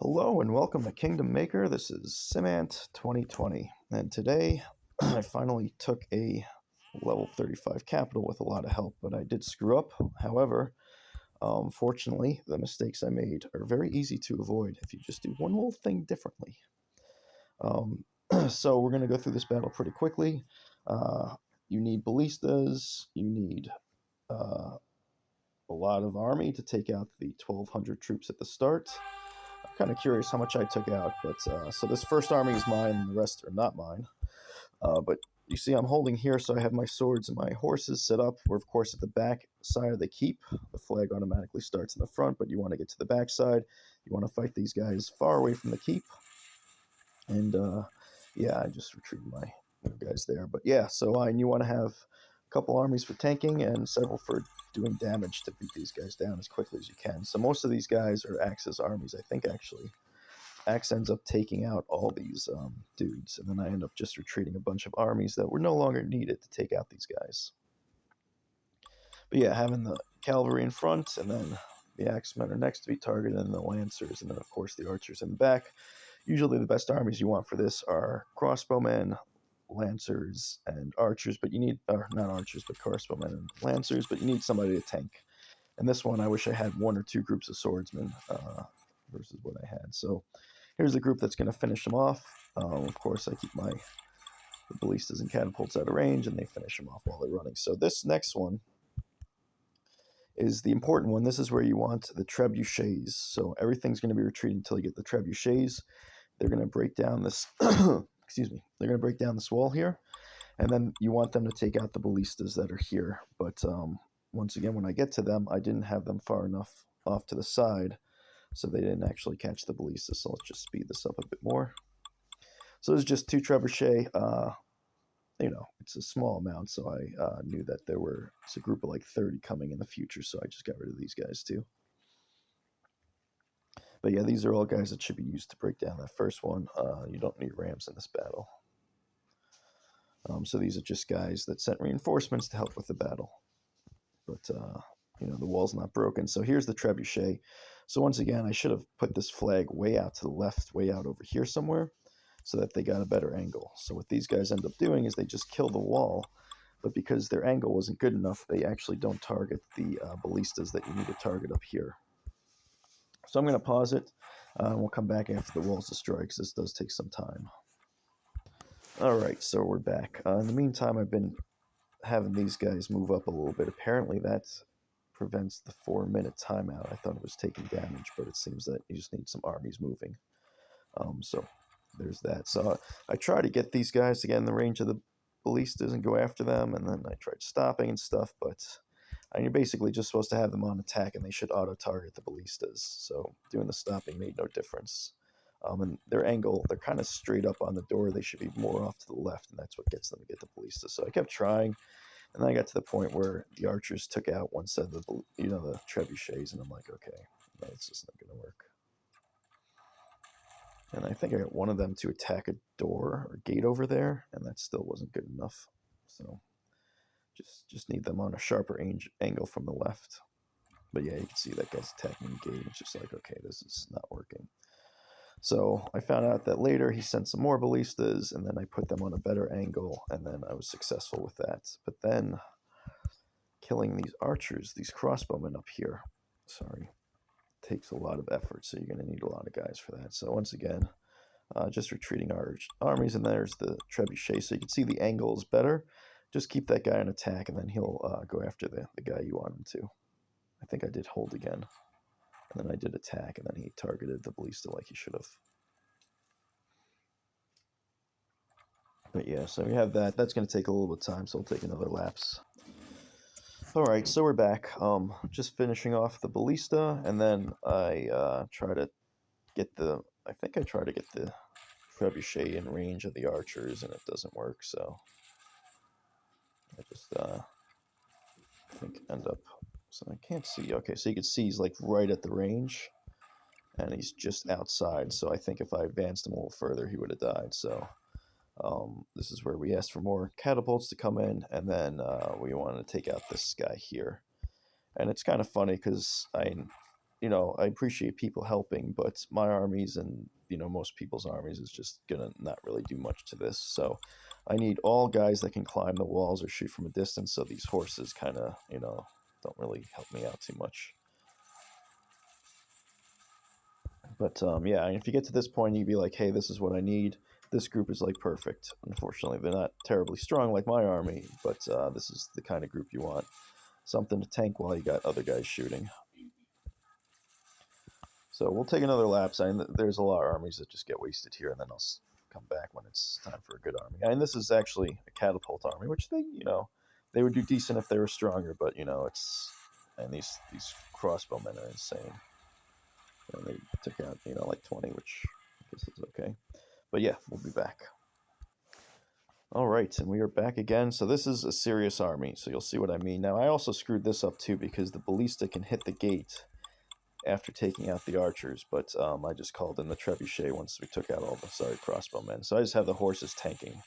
Hello and welcome to Kingdom Maker. This is Simant 2020, and today I finally took a level 35 capital with a lot of help, but I did screw up. However, fortunately, the mistakes I made are very easy to avoid if you just do one little thing differently. So we're going to go through this battle pretty quickly. You need ballistas, you need a lot of army to take out the 1,200 troops at the start. I'm kind of curious how much I took out, but so this first army is mine and the rest are not mine. But you see I'm holding here, so I have my swords and my horses set up. We're of course at the back side of the keep. The flag automatically starts in the front, but you want to get to the back side. You want to fight these guys far away from the keep. And yeah, I just retreated my guys there. But yeah, so and you want to have a couple armies for tanking and several for doing damage to beat these guys down as quickly as you can. So most of these guys are Axe's armies. I think actually Axe ends up taking out all these dudes, and then I end up just retreating a bunch of armies that were no longer needed to take out these guys. But yeah, having the cavalry in front, and then the axemen are next to be targeted, and the lancers, and then of course the archers in the back. Usually the best armies you want for this are crossbowmen, lancers, and archers, but you need, or not archers, but crossbowmen and lancers, but you need somebody to tank. And this one, I wish I had one or two groups of swordsmen versus what I had. So here's the group that's going to finish them off. Of course, I keep the ballistas and catapults out of range, and they finish them off while they're running. So this next one is the important one. This is where you want the trebuchets. So everything's going to be retreating until you get the trebuchets. They're going to break down this, excuse me, they're going to break down this wall here, and then you want them to take out the ballistas that are here. But once again, when I get to them, I didn't have them far enough off to the side, so they didn't actually catch the ballistas. So let's just speed this up a bit more. So there's just two trebuchet. It's a small amount, so I knew that it's a group of like 30 coming in the future, so I just got rid of these guys too. But yeah, these are all guys that should be used to break down that first one. You don't need rams in this battle. So these are just guys that sent reinforcements to help with the battle. But, the wall's not broken. So here's the trebuchet. So once again, I should have put this flag way out to the left, way out over here somewhere, so that they got a better angle. So what these guys end up doing is they just kill the wall, but because their angle wasn't good enough, they actually don't target the ballistas that you need to target up here. So I'm going to pause it. We'll come back after the wall's destroyed, because this does take some time. Alright, so we're back. In the meantime, I've been having these guys move up a little bit. Apparently that prevents the 4-minute timeout. I thought it was taking damage, but it seems that you just need some armies moving. So there's that. So I try to get these guys to get in the range of the ballistas and go after them, and then I tried stopping and stuff, but you're basically just supposed to have them on attack, and they should auto-target the ballistas. So doing the stopping made no difference. And their angle, they're kind of straight up on the door. They should be more off to the left, and that's what gets them to get the ballistas. So I kept trying, and then I got to the point where the archers took out one set of the trebuchets, and I'm like, okay, no, it's just not going to work. And I think I got one of them to attack a door or gate over there, and that still wasn't good enough. So just need them on a sharper angle from the left. But yeah, you can see that guy's attacking the gate. It's just like, okay, this is not working. So I found out that later he sent some more ballistas, and then I put them on a better angle, and then I was successful with that. But then killing these archers, these crossbowmen up here, takes a lot of effort, so you're going to need a lot of guys for that. So once again, just retreating our armies, and there's the trebuchet. So you can see the angle is better. Just keep that guy on attack, and then he'll go after the guy you want him to. I think I did hold again. And then I did attack, and then he targeted the ballista like he should have. But yeah, so we have that. That's going to take a little bit of time, so we'll take another lapse. Alright, so we're back. Just finishing off the ballista, and then I try to get the trebuchet in range of the archers, and it doesn't work, so I just end up. So I can't see. Okay, so you can see he's like right at the range, and he's just outside. So I think if I advanced him a little further, he would have died. So this is where we asked for more catapults to come in, and then we wanted to take out this guy here. And it's kind of funny because I appreciate people helping, but my armies and most people's armies is just gonna not really do much to this. So I need all guys that can climb the walls or shoot from a distance. So these horses kind of don't really help me out too much. But yeah, if you get to this point, you'd be like, hey, this is what I need. This group is like perfect. Unfortunately, they're not terribly strong like my army, but this is the kind of group you want. Something to tank while you got other guys shooting. So we'll take another lap. There's a lot of armies that just get wasted here, and then I'll come back when it's time for a good army. And this is actually a catapult army, which they would do decent if they were stronger, but and these crossbowmen are insane. And they took out like 20, which I guess is okay. But yeah, we'll be back. All right, and we are back again. So this is a serious army, so you'll see what I mean. Now, I also screwed this up too because the ballista can hit the gate after taking out the archers, but I just called in the trebuchet once we took out all the crossbowmen. So I just have the horses tanking,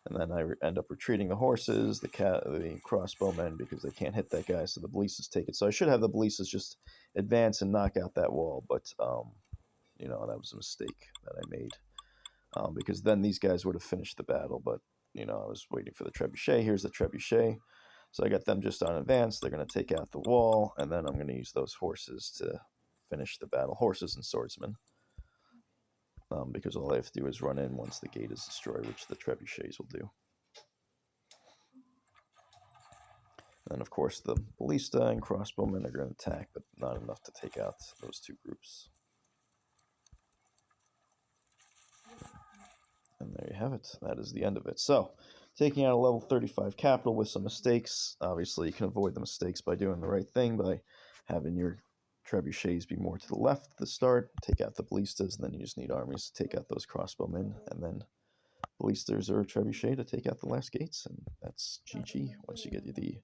and then I end up retreating the horses, the crossbowmen, because they can't hit that guy, so the ballistas take it. So I should have the ballistas just advance and knock out that wall, but that was a mistake that I made. Because then these guys would have finished the battle, but I was waiting for the trebuchet. Here's the trebuchet. So I got them just on advance. They're going to take out the wall, and then I'm going to use those horses to finish the battle. Horses and swordsmen. Because all I have to do is run in once the gate is destroyed, which the trebuchets will do. And of course the ballista and crossbowmen are going to attack, but not enough to take out those two groups. And there you have it. That is the end of it. So, taking out a level 35 capital with some mistakes. Obviously, you can avoid the mistakes by doing the right thing, by having your trebuchets be more to the left at the start, take out the ballistas, and then you just need armies to take out those crossbowmen, and then ballistas or trebuchet to take out the last gates, and that's GG once you get the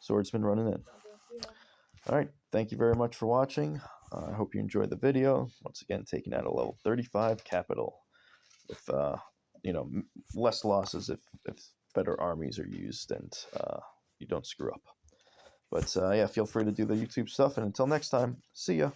swordsman running in. Alright, thank you very much for watching. I hope you enjoyed the video. Once again, taking out a level 35 capital with less losses if better armies are used and you don't screw up. But yeah, feel free to do the YouTube stuff, and until next time, see ya.